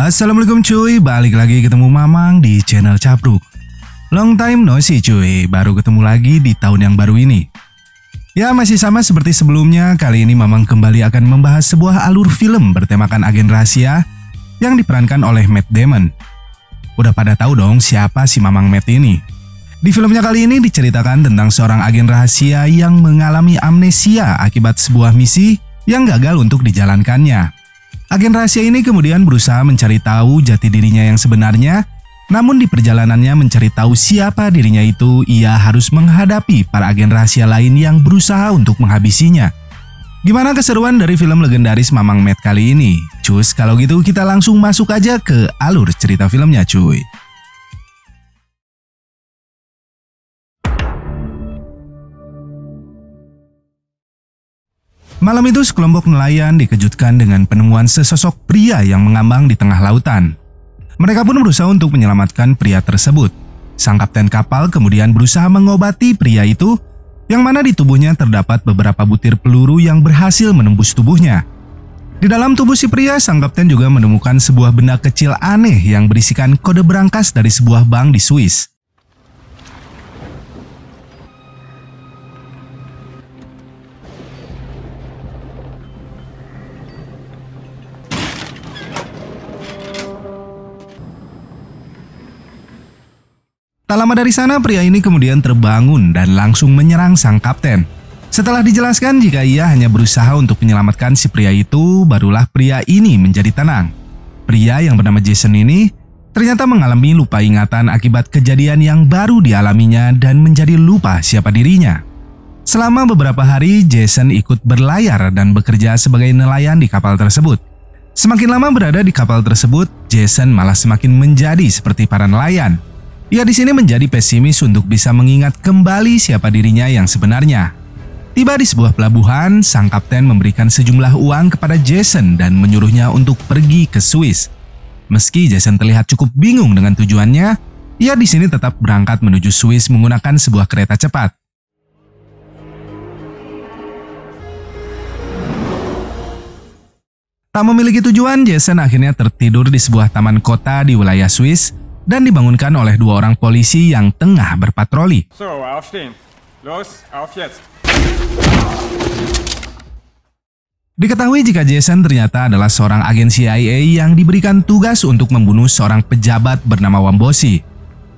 Assalamualaikum cuy, balik lagi ketemu Mamang di channel Capruk. Long time no see cuy, baru ketemu lagi di tahun yang baru ini. Ya masih sama seperti sebelumnya, kali ini Mamang kembali akan membahas sebuah alur film bertemakan agen rahasia yang diperankan oleh Matt Damon. Udah pada tahu dong siapa si Mamang Matt ini? Di filmnya kali ini diceritakan tentang seorang agen rahasia yang mengalami amnesia akibat sebuah misi yang gagal untuk dijalankannya. Agen rahasia ini kemudian berusaha mencari tahu jati dirinya yang sebenarnya, namun di perjalanannya mencari tahu siapa dirinya itu, ia harus menghadapi para agen rahasia lain yang berusaha untuk menghabisinya. Gimana keseruan dari film legendaris Mamang Matt kali ini? Cus, kalau gitu kita langsung masuk aja ke alur cerita filmnya cuy. Malam itu sekelompok nelayan dikejutkan dengan penemuan sesosok pria yang mengambang di tengah lautan. Mereka pun berusaha untuk menyelamatkan pria tersebut. Sang kapten kapal kemudian berusaha mengobati pria itu, yang mana di tubuhnya terdapat beberapa butir peluru yang berhasil menembus tubuhnya. Di dalam tubuh si pria, sang kapten juga menemukan sebuah benda kecil aneh yang berisikan kode berangkas dari sebuah bank di Swiss. Tak lama dari sana, pria ini kemudian terbangun dan langsung menyerang sang kapten. Setelah dijelaskan jika ia hanya berusaha untuk menyelamatkan si pria itu, barulah pria ini menjadi tenang. Pria yang bernama Jason ini ternyata mengalami lupa ingatan akibat kejadian yang baru dialaminya dan menjadi lupa siapa dirinya. Selama beberapa hari, Jason ikut berlayar dan bekerja sebagai nelayan di kapal tersebut. Semakin lama berada di kapal tersebut, Jason malah semakin menjadi seperti para nelayan. Ia di sini menjadi pesimis untuk bisa mengingat kembali siapa dirinya yang sebenarnya. Tiba di sebuah pelabuhan, sang kapten memberikan sejumlah uang kepada Jason dan menyuruhnya untuk pergi ke Swiss. Meski Jason terlihat cukup bingung dengan tujuannya, ia di sini tetap berangkat menuju Swiss menggunakan sebuah kereta cepat. Tak memiliki tujuan, Jason akhirnya tertidur di sebuah taman kota di wilayah Swiss dan dibangunkan oleh dua orang polisi yang tengah berpatroli. So, aufstehen. Los, auf jetzt. Diketahui jika Jason ternyata adalah seorang agen CIA yang diberikan tugas untuk membunuh seorang pejabat bernama Wombosi.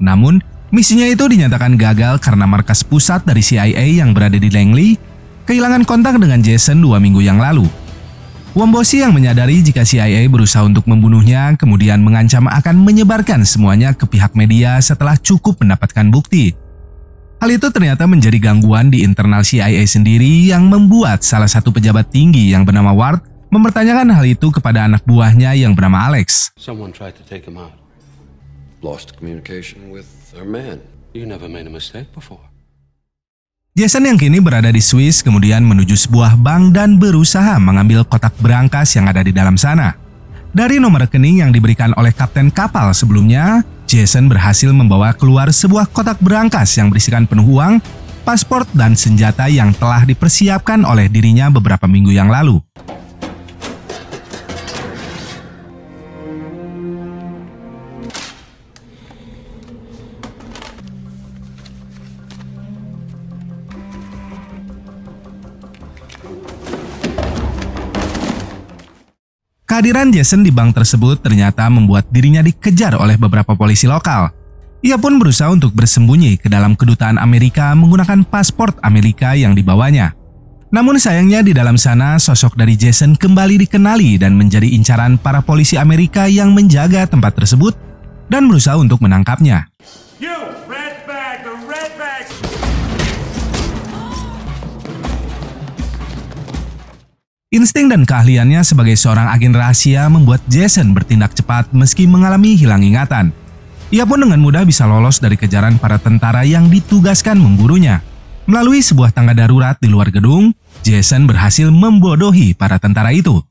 Namun, misinya itu dinyatakan gagal karena markas pusat dari CIA yang berada di Langley kehilangan kontak dengan Jason 2 minggu yang lalu. Wombosi yang menyadari jika CIA berusaha untuk membunuhnya kemudian mengancam akan menyebarkan semuanya ke pihak media setelah cukup mendapatkan bukti. Hal itu ternyata menjadi gangguan di internal CIA sendiri yang membuat salah satu pejabat tinggi yang bernama Ward mempertanyakan hal itu kepada anak buahnya yang bernama Alex. Someone tried to take him out. Lost communication with our man. You never made a mistake before. Jason yang kini berada di Swiss kemudian menuju sebuah bank dan berusaha mengambil kotak berangkas yang ada di dalam sana. Dari nomor rekening yang diberikan oleh kapten kapal sebelumnya, Jason berhasil membawa keluar sebuah kotak berangkas yang berisikan penuh uang, paspor, dan senjata yang telah dipersiapkan oleh dirinya beberapa minggu yang lalu. Kehadiran Jason di bank tersebut ternyata membuat dirinya dikejar oleh beberapa polisi lokal. Ia pun berusaha untuk bersembunyi ke dalam kedutaan Amerika menggunakan paspor Amerika yang dibawanya. Namun sayangnya di dalam sana sosok dari Jason kembali dikenali dan menjadi incaran para polisi Amerika yang menjaga tempat tersebut dan berusaha untuk menangkapnya. Insting dan keahliannya sebagai seorang agen rahasia membuat Jason bertindak cepat meski mengalami hilang ingatan. Ia pun dengan mudah bisa lolos dari kejaran para tentara yang ditugaskan memburunya. Melalui sebuah tangga darurat di luar gedung, Jason berhasil membodohi para tentara itu.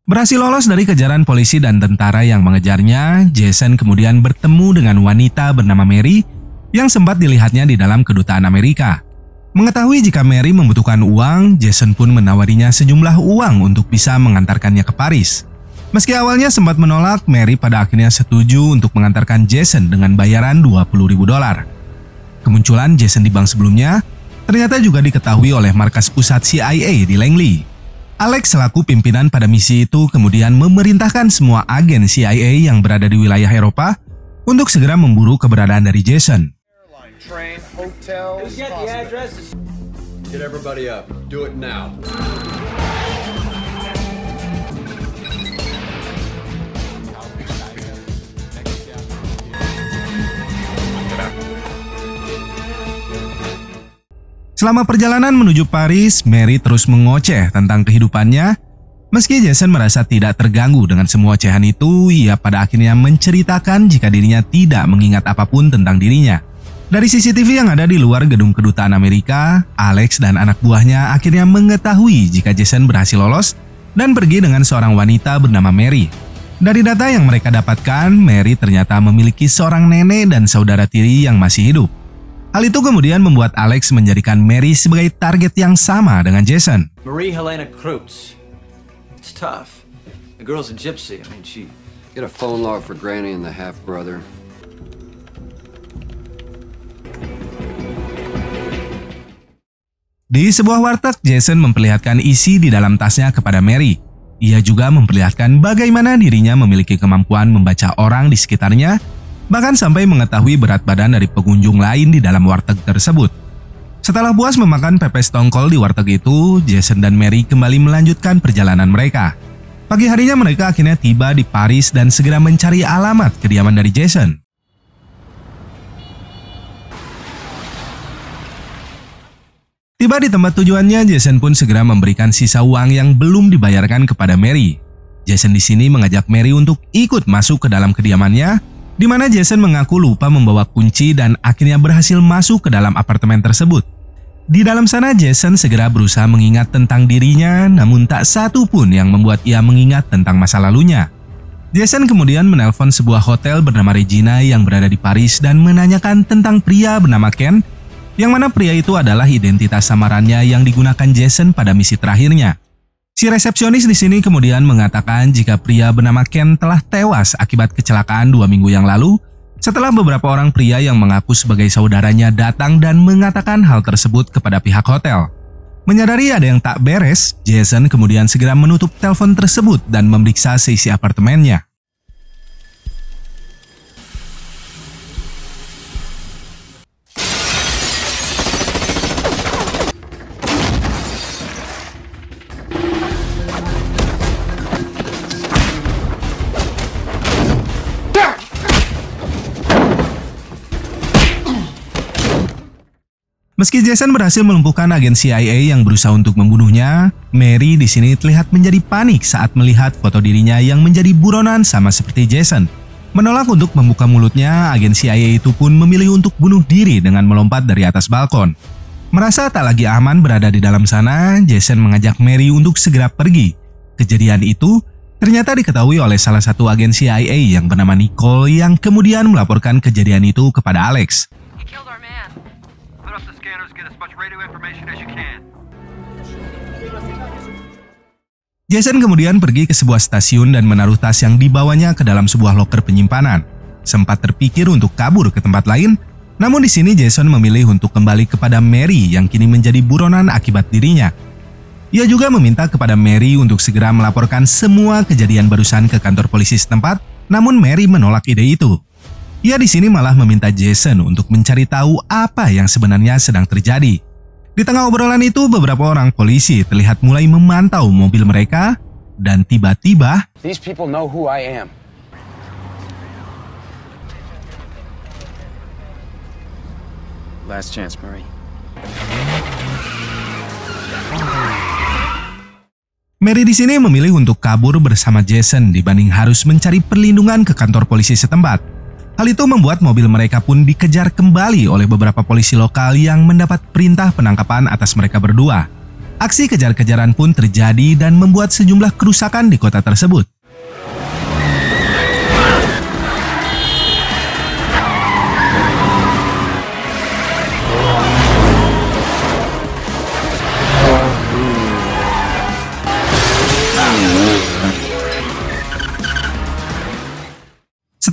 Berhasil lolos dari kejaran polisi dan tentara yang mengejarnya, Jason kemudian bertemu dengan wanita bernama Mary yang sempat dilihatnya di dalam kedutaan Amerika. Mengetahui jika Mary membutuhkan uang, Jason pun menawarinya sejumlah uang untuk bisa mengantarkannya ke Paris. Meski awalnya sempat menolak, Mary pada akhirnya setuju untuk mengantarkan Jason dengan bayaran $20.000. Kemunculan Jason di bank sebelumnya ternyata juga diketahui oleh markas pusat CIA di Langley. Alex selaku pimpinan pada misi itu kemudian memerintahkan semua agen CIA yang berada di wilayah Eropa untuk segera memburu keberadaan dari Jason. Train, hotels, Get everybody up. Do it now. Selama perjalanan menuju Paris, Mary terus mengoceh tentang kehidupannya. Meski Jason merasa tidak terganggu dengan semua ocehan itu, ia pada akhirnya menceritakan jika dirinya tidak mengingat apapun tentang dirinya. Dari CCTV yang ada di luar gedung kedutaan Amerika, Alex dan anak buahnya akhirnya mengetahui jika Jason berhasil lolos dan pergi dengan seorang wanita bernama Mary. Dari data yang mereka dapatkan, Mary ternyata memiliki seorang nenek dan saudara tiri yang masih hidup. Hal itu kemudian membuat Alex menjadikan Mary sebagai target yang sama dengan Jason. Marie Helena Kreutz. It's tough. The girl's a gypsy. I mean, she... Get a phone log for Granny and the half-brother. Di sebuah warteg, Jason memperlihatkan isi di dalam tasnya kepada Mary. Ia juga memperlihatkan bagaimana dirinya memiliki kemampuan membaca orang di sekitarnya, bahkan sampai mengetahui berat badan dari pengunjung lain di dalam warteg tersebut. Setelah puas memakan pepes tongkol di warteg itu, Jason dan Mary kembali melanjutkan perjalanan mereka. Pagi harinya mereka akhirnya tiba di Paris dan segera mencari alamat kediaman dari Jason. Tiba di tempat tujuannya, Jason pun segera memberikan sisa uang yang belum dibayarkan kepada Mary. Jason di sini mengajak Mary untuk ikut masuk ke dalam kediamannya, di mana Jason mengaku lupa membawa kunci dan akhirnya berhasil masuk ke dalam apartemen tersebut. Di dalam sana, Jason segera berusaha mengingat tentang dirinya, namun tak satu pun yang membuat ia mengingat tentang masa lalunya. Jason kemudian menelpon sebuah hotel bernama Regina yang berada di Paris dan menanyakan tentang pria bernama Ken, yang mana pria itu adalah identitas samarannya yang digunakan Jason pada misi terakhirnya. Si resepsionis di sini kemudian mengatakan jika pria bernama Ken telah tewas akibat kecelakaan 2 minggu yang lalu, setelah beberapa orang pria yang mengaku sebagai saudaranya datang dan mengatakan hal tersebut kepada pihak hotel. Menyadari ada yang tak beres, Jason kemudian segera menutup telepon tersebut dan memeriksa seisi apartemennya. Meski Jason berhasil melumpuhkan agen CIA yang berusaha untuk membunuhnya, Mary di sini terlihat menjadi panik saat melihat foto dirinya yang menjadi buronan sama seperti Jason. Menolak untuk membuka mulutnya, agen CIA itu pun memilih untuk bunuh diri dengan melompat dari atas balkon. Merasa tak lagi aman berada di dalam sana, Jason mengajak Mary untuk segera pergi. Kejadian itu ternyata diketahui oleh salah satu agen CIA yang bernama Nicole yang kemudian melaporkan kejadian itu kepada Alex. Jason kemudian pergi ke sebuah stasiun dan menaruh tas yang dibawanya ke dalam sebuah loker penyimpanan. Sempat terpikir untuk kabur ke tempat lain, namun di sini Jason memilih untuk kembali kepada Mary yang kini menjadi buronan akibat dirinya. Ia juga meminta kepada Mary untuk segera melaporkan semua kejadian barusan ke kantor polisi setempat, namun Mary menolak ide itu. Ia di sini malah meminta Jason untuk mencari tahu apa yang sebenarnya sedang terjadi. Di tengah obrolan itu, beberapa orang polisi terlihat mulai memantau mobil mereka dan tiba-tiba These people know who I am. Last chance, Marie. Mary di sini memilih untuk kabur bersama Jason dibanding harus mencari perlindungan ke kantor polisi setempat. Hal itu membuat mobil mereka pun dikejar kembali oleh beberapa polisi lokal yang mendapat perintah penangkapan atas mereka berdua. Aksi kejar-kejaran pun terjadi dan membuat sejumlah kerusakan di kota tersebut.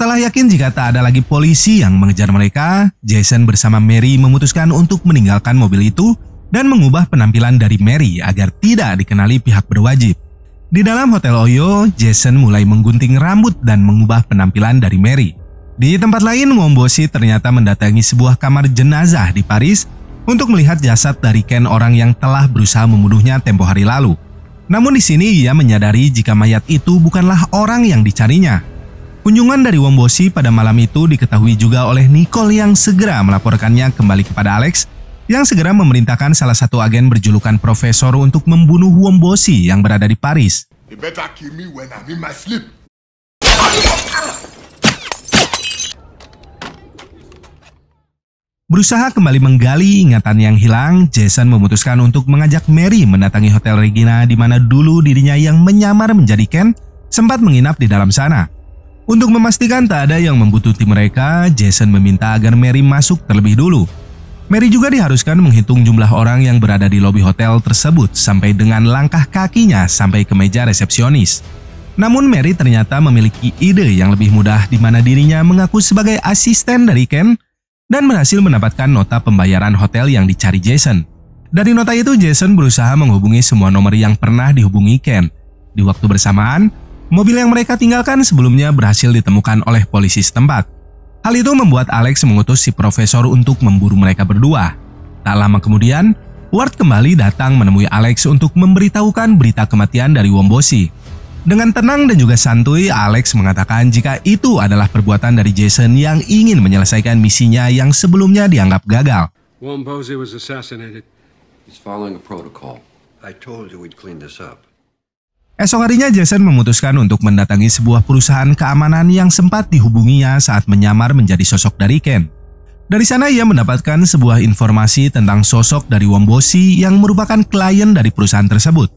Setelah yakin jika tak ada lagi polisi yang mengejar mereka, Jason bersama Mary memutuskan untuk meninggalkan mobil itu dan mengubah penampilan dari Mary agar tidak dikenali pihak berwajib. Di dalam Hotel Oyo, Jason mulai menggunting rambut dan mengubah penampilan dari Mary. Di tempat lain, Womboshi ternyata mendatangi sebuah kamar jenazah di Paris untuk melihat jasad dari Ken, orang yang telah berusaha membunuhnya tempo hari lalu. Namun di sini ia menyadari jika mayat itu bukanlah orang yang dicarinya. Kunjungan dari Womboshi pada malam itu diketahui juga oleh Nicole yang segera melaporkannya kembali kepada Alex, yang segera memerintahkan salah satu agen berjulukan Profesor untuk membunuh Womboshi yang berada di Paris. You better kill me when I'm in my sleep. Berusaha kembali menggali ingatan yang hilang, Jason memutuskan untuk mengajak Mary mendatangi Hotel Regina di mana dulu dirinya yang menyamar menjadi Ken sempat menginap di dalam sana. Untuk memastikan tak ada yang membuntuti mereka, Jason meminta agar Mary masuk terlebih dulu. Mary juga diharuskan menghitung jumlah orang yang berada di lobi hotel tersebut sampai dengan langkah kakinya sampai ke meja resepsionis. Namun Mary ternyata memiliki ide yang lebih mudah di mana dirinya mengaku sebagai asisten dari Ken dan berhasil mendapatkan nota pembayaran hotel yang dicari Jason. Dari nota itu, Jason berusaha menghubungi semua nomor yang pernah dihubungi Ken. Di waktu bersamaan, mobil yang mereka tinggalkan sebelumnya berhasil ditemukan oleh polisi setempat. Hal itu membuat Alex mengutus si Profesor untuk memburu mereka berdua. Tak lama kemudian, Ward kembali datang menemui Alex untuk memberitahukan berita kematian dari Womboshi. Dengan tenang dan juga santuy, Alex mengatakan jika itu adalah perbuatan dari Jason yang ingin menyelesaikan misinya yang sebelumnya dianggap gagal. Womboshi was assassinated. He's following a protocol. I told you we'd clean this up. Esok harinya Jason memutuskan untuk mendatangi sebuah perusahaan keamanan yang sempat dihubunginya saat menyamar menjadi sosok dari Ken. Dari sana ia mendapatkan sebuah informasi tentang sosok dari Womboshi yang merupakan klien dari perusahaan tersebut.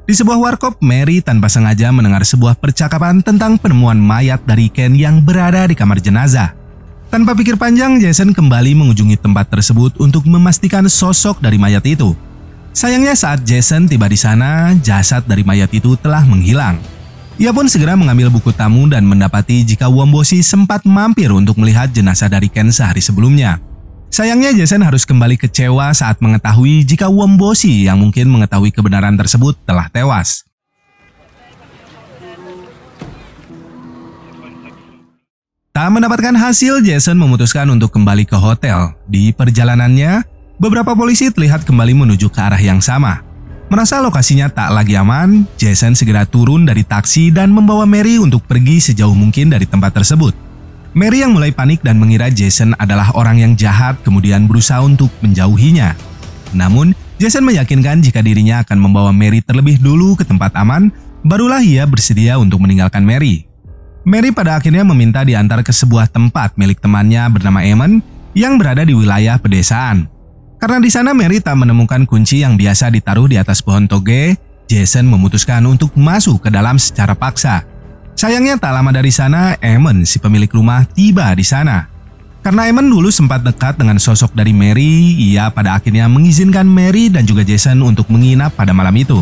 Di sebuah warkop, Mary tanpa sengaja mendengar sebuah percakapan tentang penemuan mayat dari Ken yang berada di kamar jenazah. Tanpa pikir panjang, Jason kembali mengunjungi tempat tersebut untuk memastikan sosok dari mayat itu. Sayangnya saat Jason tiba di sana, jasad dari mayat itu telah menghilang. Ia pun segera mengambil buku tamu dan mendapati jika Womboshi sempat mampir untuk melihat jenazah dari Ken sehari sebelumnya. Sayangnya Jason harus kembali kecewa saat mengetahui jika Womboshi yang mungkin mengetahui kebenaran tersebut telah tewas. Tak mendapatkan hasil, Jason memutuskan untuk kembali ke hotel. Di perjalanannya, beberapa polisi terlihat kembali menuju ke arah yang sama. Merasa lokasinya tak lagi aman, Jason segera turun dari taksi dan membawa Mary untuk pergi sejauh mungkin dari tempat tersebut. Mary yang mulai panik dan mengira Jason adalah orang yang jahat kemudian berusaha untuk menjauhinya. Namun, Jason meyakinkan jika dirinya akan membawa Mary terlebih dulu ke tempat aman, barulah ia bersedia untuk meninggalkan Mary. Mary pada akhirnya meminta diantar ke sebuah tempat milik temannya bernama Eamon yang berada di wilayah pedesaan. Karena di sana Mary tak menemukan kunci yang biasa ditaruh di atas pohon toge, Jason memutuskan untuk masuk ke dalam secara paksa. Sayangnya tak lama dari sana, Eamon, si pemilik rumah, tiba di sana. Karena Eamon dulu sempat dekat dengan sosok dari Mary, ia pada akhirnya mengizinkan Mary dan juga Jason untuk menginap pada malam itu.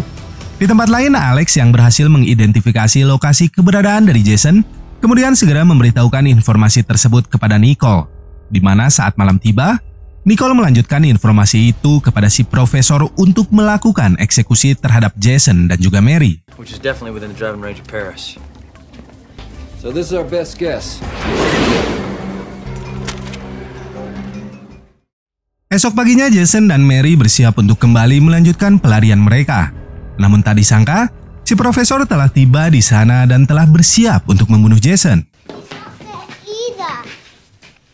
Di tempat lain, Alex yang berhasil mengidentifikasi lokasi keberadaan dari Jason, kemudian segera memberitahukan informasi tersebut kepada Nicole. Di mana saat malam tiba, Nicole melanjutkan informasi itu kepada si Profesor untuk melakukan eksekusi terhadap Jason dan juga Mary. Which is definitely within the driving range of Paris. So this is our best guess. Esok paginya Jason dan Mary bersiap untuk kembali melanjutkan pelarian mereka. Namun tak disangka, si Profesor telah tiba di sana dan telah bersiap untuk membunuh Jason.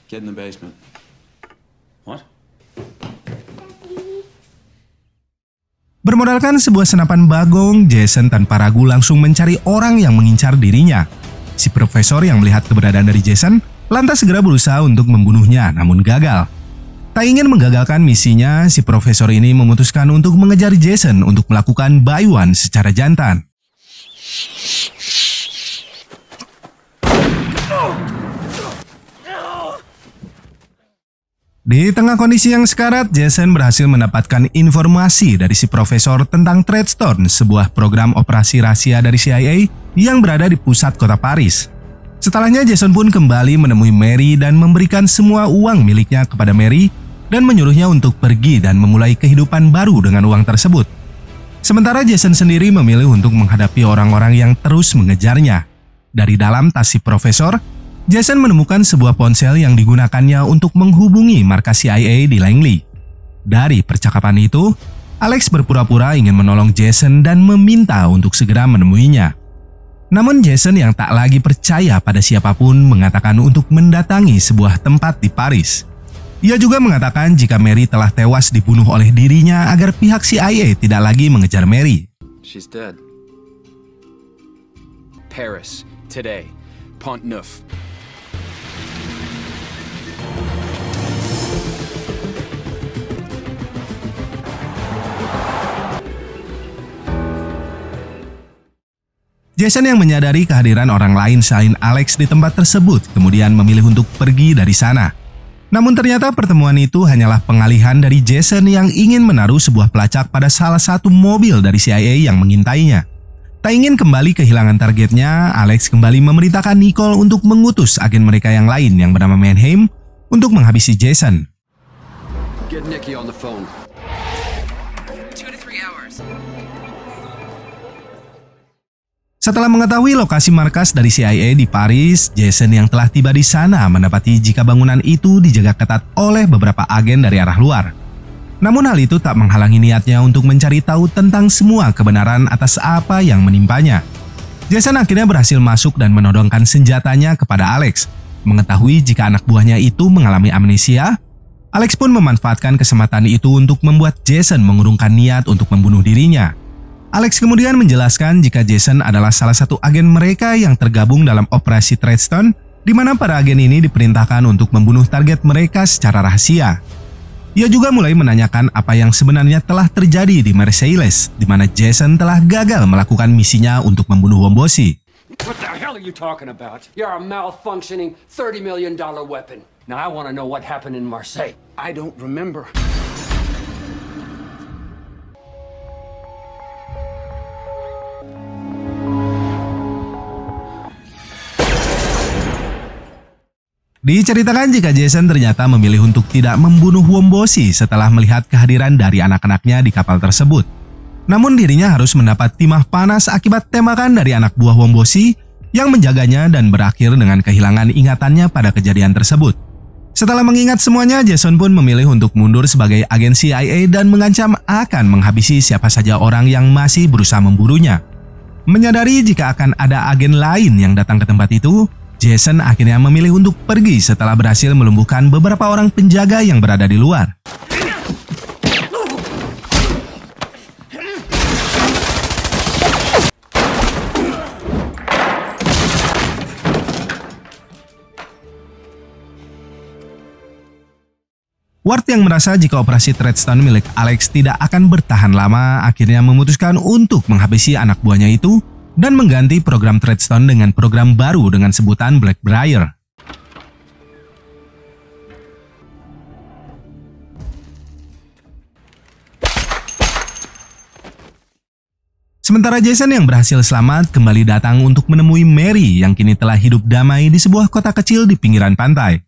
Get in the basement. What? Bermodalkan sebuah senapan bagong, Jason tanpa ragu langsung mencari orang yang mengincar dirinya. Si Profesor yang melihat keberadaan dari Jason lantas segera berusaha untuk membunuhnya, namun gagal. Tak ingin menggagalkan misinya, si Profesor ini memutuskan untuk mengejar Jason untuk melakukan buy-one secara jantan. Di tengah kondisi yang sekarat, Jason berhasil mendapatkan informasi dari si Profesor tentang Treadstone, sebuah program operasi rahasia dari CIA yang berada di pusat kota Paris. Setelahnya Jason pun kembali menemui Mary dan memberikan semua uang miliknya kepada Mary dan menyuruhnya untuk pergi dan memulai kehidupan baru dengan uang tersebut. Sementara Jason sendiri memilih untuk menghadapi orang-orang yang terus mengejarnya. Dari dalam tas si profesor, Jason menemukan sebuah ponsel yang digunakannya untuk menghubungi markas CIA di Langley. Dari percakapan itu, Alex berpura-pura ingin menolong Jason dan meminta untuk segera menemuinya. Namun Jason yang tak lagi percaya pada siapapun mengatakan untuk mendatangi sebuah tempat di Paris. Ia juga mengatakan jika Mary telah tewas dibunuh oleh dirinya agar pihak CIA tidak lagi mengejar Mary. She's dead. Paris, today. Pont Neuf. Jason yang menyadari kehadiran orang lain selain Alex di tempat tersebut kemudian memilih untuk pergi dari sana. Namun ternyata pertemuan itu hanyalah pengalihan dari Jason yang ingin menaruh sebuah pelacak pada salah satu mobil dari CIA yang mengintainya. Tak ingin kembali kehilangan targetnya, Alex kembali memerintahkan Nicole untuk mengutus agen mereka yang lain yang bernama Mannheim untuk menghabisi Jason. Get Nikki on the phone. 2 to 3 hours. Setelah mengetahui lokasi markas dari CIA di Paris, Jason yang telah tiba di sana mendapati jika bangunan itu dijaga ketat oleh beberapa agen dari arah luar. Namun hal itu tak menghalangi niatnya untuk mencari tahu tentang semua kebenaran atas apa yang menimpanya. Jason akhirnya berhasil masuk dan menodongkan senjatanya kepada Alex. Mengetahui jika anak buahnya itu mengalami amnesia, Alex pun memanfaatkan kesempatan itu untuk membuat Jason mengurungkan niat untuk membunuh dirinya. Alex kemudian menjelaskan jika Jason adalah salah satu agen mereka yang tergabung dalam operasi Treadstone, di mana para agen ini diperintahkan untuk membunuh target mereka secara rahasia. Ia juga mulai menanyakan apa yang sebenarnya telah terjadi di Marseilles, di mana Jason telah gagal melakukan misinya untuk membunuh Wombosi. What the hell are you talking about? You're a malfunctioning $30 million weapon. Now I want to know what happened in Marseille. I don't remember. Diceritakan jika Jason ternyata memilih untuk tidak membunuh Wombosi setelah melihat kehadiran dari anak-anaknya di kapal tersebut. Namun dirinya harus mendapat timah panas akibat tembakan dari anak buah Wombosi yang menjaganya dan berakhir dengan kehilangan ingatannya pada kejadian tersebut. Setelah mengingat semuanya, Jason pun memilih untuk mundur sebagai agen CIA dan mengancam akan menghabisi siapa saja orang yang masih berusaha memburunya. Menyadari jika akan ada agen lain yang datang ke tempat itu, Jason akhirnya memilih untuk pergi setelah berhasil melumpuhkan beberapa orang penjaga yang berada di luar. Ward yang merasa jika operasi Treadstone milik Alex tidak akan bertahan lama, akhirnya memutuskan untuk menghabisi anak buahnya itu dan mengganti program Treadstone dengan program baru dengan sebutan Blackbriar. Sementara Jason yang berhasil selamat kembali datang untuk menemui Mary yang kini telah hidup damai di sebuah kota kecil di pinggiran pantai.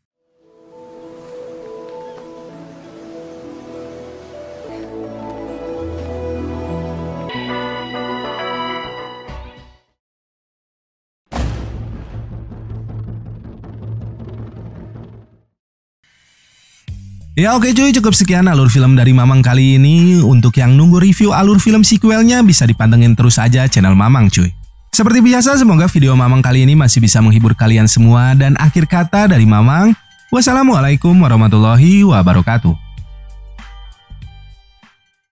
Ya oke cuy, cukup sekian alur film dari Mamang kali ini. Untuk yang nunggu review alur film sequelnya bisa dipantengin terus aja channel Mamang cuy. Seperti biasa, semoga video Mamang kali ini masih bisa menghibur kalian semua. Dan akhir kata dari Mamang, wassalamualaikum warahmatullahi wabarakatuh.